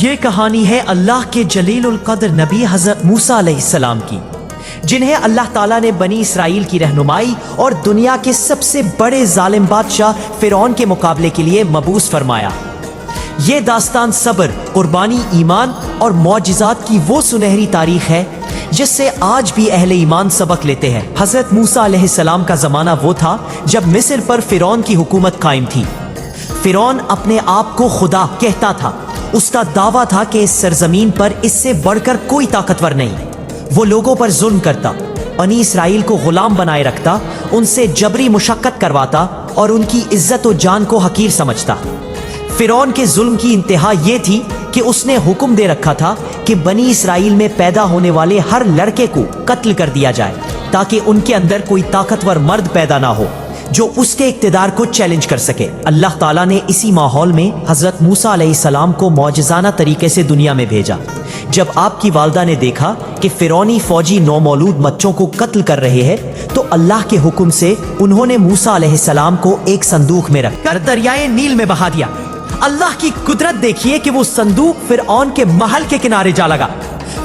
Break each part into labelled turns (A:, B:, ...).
A: یہ کہانی ہے اللہ کے جلیل القدر نبی حضرت موسیٰ علیہ السلام کی، جنہیں اللہ تعالیٰ نے بنی اسرائیل کی رہنمائی اور دنیا کے سب سے بڑے ظالم بادشاہ فرعون کے مقابلے کے لیے مبعوث فرمایا۔ یہ داستان صبر، قربانی، ایمان اور معجزات کی وہ سنہری تاریخ ہے جس سے آج بھی اہل ایمان سبق لیتے ہیں۔ حضرت موسیٰ علیہ السلام کا زمانہ وہ تھا جب مصر پر فرعون کی حکومت قائم تھی۔ فرعون اپنے آپ کو خدا کہتا تھا۔ اس کا دعویٰ تھا کہ اس سرزمین پر اس سے بڑھ کر کوئی طاقتور نہیں۔ وہ لوگوں پر ظلم کرتا، بنی اسرائیل کو غلام بنائے رکھتا، ان سے جبری مشقت کرواتا اور ان کی عزت و جان کو حقیر سمجھتا۔ فرعون کے ظلم کی انتہا یہ تھی کہ اس نے حکم دے رکھا تھا کہ بنی اسرائیل میں پیدا ہونے والے ہر لڑکے کو قتل کر دیا جائے تاکہ ان کے اندر کوئی طاقتور مرد پیدا نہ ہو جو اس کے اقتدار کو چیلنج کر سکے۔ اللہ تعالیٰ نے اسی ماحول میں حضرت موسیٰ علیہ السلام کو معجزانہ طریقے سے دنیا میں بھیجا۔ جب آپ کی والدہ نے دیکھا کہ فرعونی فوجی نومولود بچوں کو قتل کر رہے ہیں تو اللہ کے حکم سے انہوں نے موسیٰ علیہ السلام کو ایک صندوق میں رکھ کر دریائے نیل میں بہا دیا۔ اللہ کی قدرت دیکھیے کہ وہ صندوق فرعون کے محل کے کنارے جا لگا۔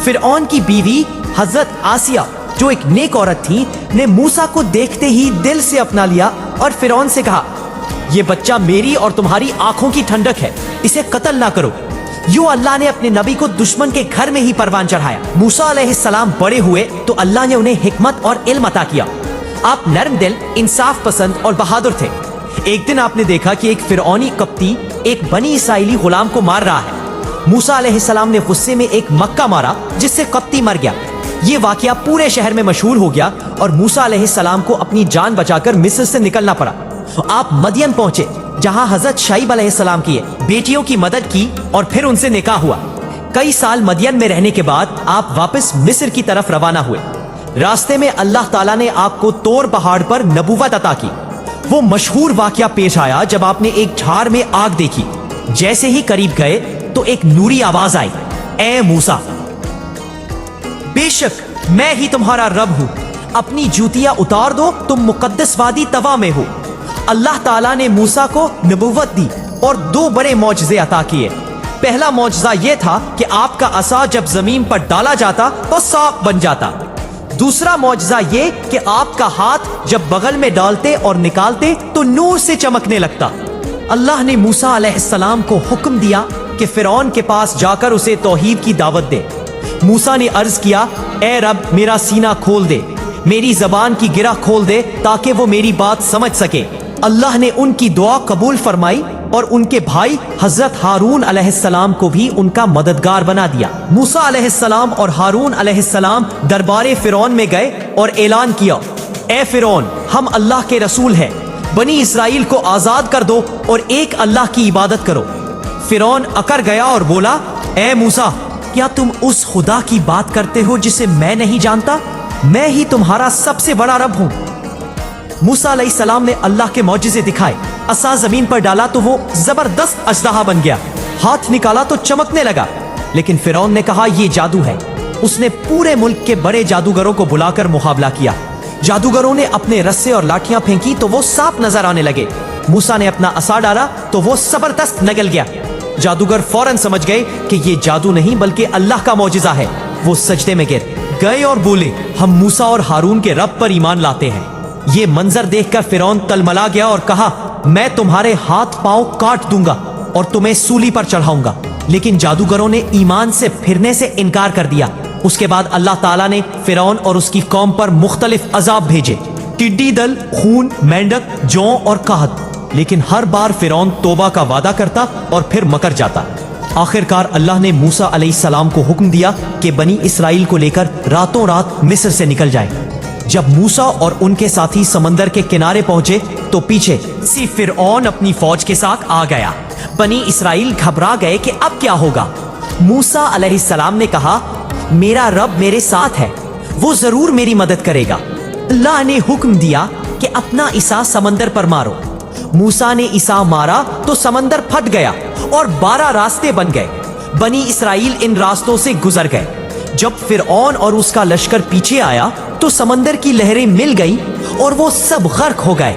A: فرعون کی بیوی حضرت آسیہ جو ایک نیک عورت تھی نے موسیٰ کو دیکھتے ہی دل سے اپنا لیا اور فرعون سے کہا، یہ بچہ میری اور تمہاری آنکھوں کی ٹھنڈک ہے، اسے قتل نہ کرو۔ یوں اللہ نے اپنے نبی کو دشمن کے گھر میں ہی پروان چڑھایا۔ موسیٰ علیہ السلام بڑے ہوئے تو اللہ نے انہیں حکمت اور علم عطا کیا۔ آپ نرم دل، انصاف پسند اور بہادر تھے۔ ایک دن آپ نے دیکھا کہ ایک فرعونی قبطی ایک بنی اسرائیلی غلام کو مار رہا ہے۔ موسیٰ علیہ السلام نے غصے میں ایک مکہ مارا جس سے قبطی مر گیا۔ یہ واقعہ پورے شہر میں مشہور ہو گیا اور موسیٰ علیہ السلام کو اپنی جان بچا کر مصر سے نکلنا پڑا۔ آپ مدین پہنچے جہاں حضرت شعیب علیہ السلام کی بیٹیوں کی مدد کی اور پھر ان سے نکاح ہوا۔ کئی سال مدین میں رہنے کے بعد آپ واپس مصر کی طرف روانہ ہوئے۔ راستے میں اللہ تعالیٰ نے آپ کو طور پہاڑ پر نبوت عطا کی۔ وہ مشہور واقعہ پیش آیا جب آپ نے ایک جھاڑ میں آگ دیکھی۔ جیسے ہی قریب گئے تو ایک نوری آواز آئی، اے موسیٰ، بے شک میں ہی تمہارا رب ہوں، اپنی جوتیاں اتار دو، تم مقدس وادی طوا میں ہو۔ اللہ تعالیٰ نے موسیٰ کو نبوت دی اور دو بڑے معجزے عطا کیے۔ پہلا معجزہ یہ تھا کہ آپ کا عصا جب زمین پر ڈالا جاتا تو صاف بن جاتا۔ دوسرا معجزہ یہ کہ آپ کا ہاتھ جب بغل میں ڈالتے اور نکالتے تو نور سے چمکنے لگتا۔ اللہ نے موسیٰ علیہ السلام کو حکم دیا کہ فرعون کے پاس جا کر اسے توحید کی دعوت دے۔ موسیٰ نے عرض کیا، اے رب میرا سینہ کھول دے، میری زبان کی گرہ کھول دے تاکہ وہ میری بات سمجھ سکے۔ اللہ نے ان کی دعا قبول فرمائی اور ان کے بھائی حضرت ہارون علیہ السلام کو بھی ان کا مددگار بنا دیا۔ موسیٰ علیہ السلام اور ہارون علیہ السلام دربار فرعون میں گئے اور اعلان کیا، اے فرعون، ہم اللہ کے رسول ہیں، بنی اسرائیل کو آزاد کر دو اور ایک اللہ کی عبادت کرو۔ فرعون اکر گیا اور بولا، اے موسیٰ، کیا تم اس خدا کی بات کرتے ہو جسے میں نہیں جانتا؟ میں ہی تمہارا سب سے بڑا رب ہوں۔ موسیٰ علیہ السلام نے اللہ کے معجزے دکھائے۔ عصا زمین پر ڈالا تو وہ زبردست اژدہا بن گیا، ہاتھ نکالا تو چمکنے لگا۔ لیکن فرعون نے کہا یہ جادو ہے۔ اس نے پورے ملک کے بڑے جادوگروں کو بلا کر مقابلہ کیا۔ جادوگروں نے اپنے رسے اور لاٹھیاں پھینکی تو وہ سانپ نظر آنے لگے۔ موسیٰ نے اپنا عصا ڈالا تو وہ زبردست نگل گیا۔ جادوگر فوراً سمجھ گئے کہ یہ جادو نہیں بلکہ اللہ کا معجزہ ہے۔ وہ سجدے میں گر گئے اور بولے، ہم موسیٰ اور ہارون کے رب پر ایمان لاتے ہیں۔ یہ منظر دیکھ کر فرعون تلملا گیا اور کہا، میں تمہارے ہاتھ پاؤں کاٹ دوں گا اور تمہیں سولی پر چڑھاؤں گا۔ لیکن جادوگروں نے ایمان سے پھرنے سے انکار کر دیا۔ اس کے بعد اللہ تعالیٰ نے فرعون اور اس کی قوم پر مختلف عذاب بھیجے، ٹڈی دل، خون، مینڈک، جوں اور قحط۔ لیکن ہر بار فرعون توبہ کا وعدہ کرتا اور پھر مکر جاتا۔ آخرکار اللہ نے موسیٰ علیہ السلام کو حکم دیا کہ بنی اسرائیل کو لے کر راتوں رات مصر سے نکل جائیں۔ جب موسیٰ اور ان کے ساتھی سمندر کے کنارے پہنچے تو پیچھے سے فرعون اپنی فوج کے ساتھ آ گیا۔ بنی اسرائیل گھبرا گئے کہ اب کیا ہوگا۔ موسیٰ علیہ السلام نے کہا، میرا رب میرے ساتھ ہے، وہ ضرور میری مدد کرے گا۔ اللہ نے حکم دیا کہ اپنا عصا سمندر پر مارو۔ موسیٰ نے عصا مارا تو سمندر پھٹ گیا اور 12 راستے بن گئے۔ بنی اسرائیل ان راستوں سے گزر گئے۔ جب فرعون اور اس کا لشکر پیچھے آیا تو سمندر کی لہریں مل گئی اور وہ سب غرق ہو گئے۔